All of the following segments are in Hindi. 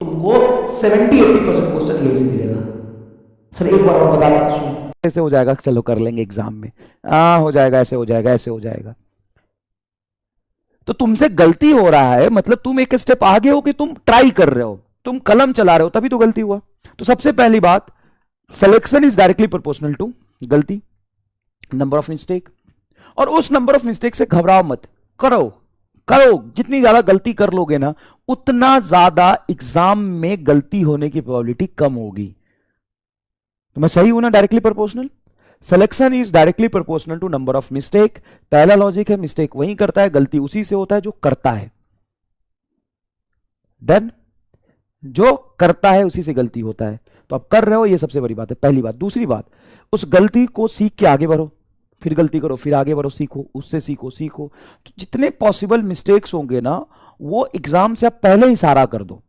तुमको 70-80% क्वेश्चन यही से मिलेगा। सर एक बार और बता दो, ऐसे हो जाएगा, चलो कर लेंगे एग्जाम में, हाँ हो जाएगा, ऐसे हो जाएगा, ऐसे हो जाएगा। तो तुमसे गलती हो रहा है, मतलब तुम एक स्टेप आगे हो कि तुम ट्राई कर रहे हो, तुम कलम चला रहे हो, तभी तो गलती हुआ। तो सबसे पहली बात, selection is directly proportional to गलती, नंबर ऑफ मिस्टेक। और उस नंबर ऑफ मिस्टेक से घबराओ मत, करो करो, जितनी ज्यादा गलती कर लोगे ना, उतना ज्यादा एग्जाम में गलती होने की प्रोबेबिलिटी कम होगी। तो मैं सही हूं ना? Directly proportional, selection is directly proportional to number of mistake. पहला लॉजिक है, मिस्टेक वही करता है, गलती उसी से होता है जो करता है। डन, जो करता है उसी से गलती होता है। तो आप कर रहे हो, ये सबसे बड़ी बात है, पहली बात। दूसरी बात, उस गलती को सीख के आगे बढ़ो, फिर गलती करो, फिर आगे बढ़ो, सीखो, उससे सीखो सीखो। तो जितने पॉसिबल मिस्टेक्स होंगे ना, वो एग्जाम से आप पहले ही सारा कर दो,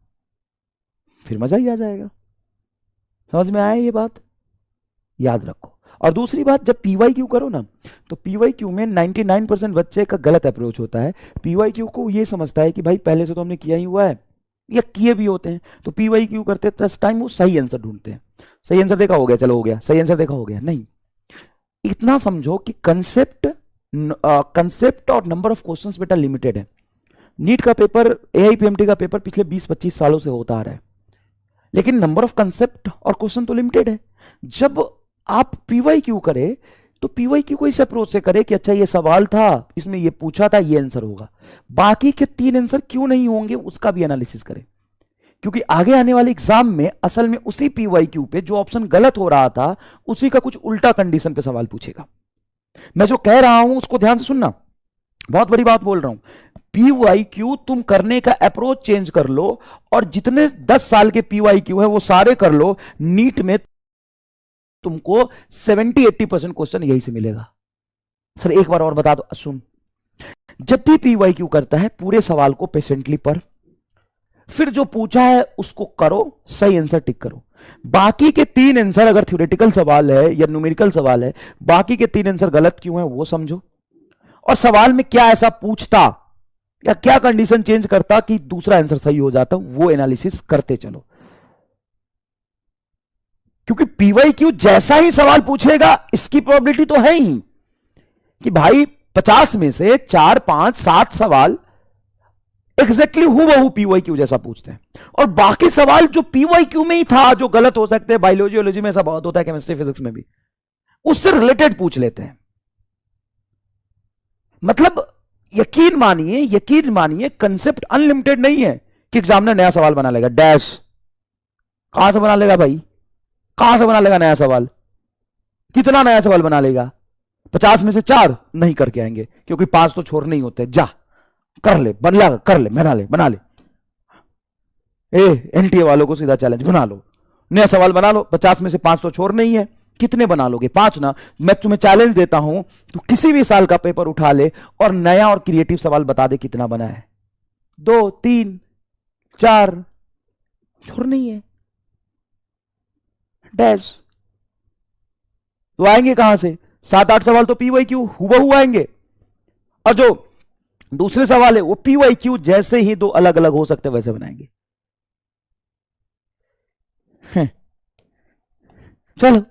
फिर मजा ही आ जाएगा। समझ में आया ये बात? याद रखो। और दूसरी बात, जब पीवाई क्यू करो ना, तो पीवाई क्यू में 99% बच्चे का गलत अप्रोच होता है। पीवाई क्यू को ये समझता है कि भाई पहले से तो हमने किया ही हुआ है, या किए भी होते हैं, तो पीवाई क्यू करते टाइम वो सही आंसर ढूंढते हैं। सही आंसर देखा, हो गया, चलो हो गया, सही आंसर देखा, हो गया। नहीं, इतना समझो कि कंसेप्ट और नंबर ऑफ क्वेश्चंस बेटा लिमिटेड है। नीट का पेपर, एआईपीएमटी का पेपर पिछले 20-25 सालों से होता आ रहा है, लेकिन नंबर ऑफ कंसेप्ट और क्वेश्चन तो लिमिटेड है। जब आप पीवाई क्यू करे, तो पीवाई क्यू को इस अप्रोच से करे कि अच्छा ये सवाल था, इसमें ये पूछा था, ये आंसर होगा, बाकी के 3 आंसर क्यों नहीं होंगे उसका भी एनालिसिस करें। क्योंकि आगे आने वाले एग्जाम में असल में उसी पीवाई क्यू पे जो ऑप्शन गलत हो रहा था, उसी का कुछ उल्टा कंडीशन पे सवाल पूछेगा। मैं जो कह रहा हूं उसको ध्यान से सुनना, बहुत बड़ी बात बोल रहा हूं। पीवाई क्यू तुम करने का अप्रोच चेंज कर लो, और जितने 10 साल के पीवाई क्यू है वो सारे कर लो, नीट में तुमको 70-80% क्वेश्चन यही से मिलेगा। सर एक बार और बता दो, सुन, जब भी पीवाई क्यू करता है, पूरे सवाल को पेशेंटली पढ़, फिर जो पूछा है उसको करो, सही आंसर टिक करो। बाकी के 3 आंसर, अगर थ्योरेटिकल सवाल है या न्यूमेरिकल सवाल है, बाकी के 3 आंसर गलत क्यों है वो समझो, और सवाल में क्या ऐसा पूछता या क्या कंडीशन चेंज करता कि दूसरा आंसर सही हो जाता, वो एनालिसिस करते चलो। क्योंकि पीवाई क्यू जैसा ही सवाल पूछेगा, इसकी प्रोबेबिलिटी तो है ही कि भाई 50 में से 4, 5, 7 सवाल एग्जैक्टली हूबहू पीवाई क्यू जैसा पूछते हैं, और बाकी सवाल जो पीवाई क्यू में ही था जो गलत हो सकते हैं, बायोलॉजी में ऐसा बहुत होता है, केमिस्ट्री फिजिक्स में भी, उससे रिलेटेड पूछ लेते हैं। मतलब यकीन मानिए कंसेप्ट अनलिमिटेड नहीं है कि एग्जामिनर नया सवाल बना लेगा, डैश। कहां से बना लेगा भाई? कहां से बना लेगा नया सवाल? कितना नया सवाल बना लेगा? 50 में से 4 नहीं करके आएंगे, क्योंकि 5 तो छोड़ने ही होते हैं। जा कर ले, बना कर ले, बना ले। एनटीए वालों को सीधा चैलेंज, बना लो नया सवाल, बना लो। 50 में से 5 तो छोड़ने ही है, कितने बना लोगे? 5 ना। मैं तुम्हें चैलेंज देता हूं, तो किसी भी साल का पेपर उठा ले और नया और क्रिएटिव सवाल बता दे कितना बना है। 2, 3, 4, छोड़ने ही है, डैश। तो आएंगे कहां से? 7-8 सवाल तो पीवाई क्यू हुबहू आएंगे, और जो दूसरे सवाल है वो पीवाई क्यू जैसे ही 2 अलग अलग हो सकते वैसे बनाएंगे। चलो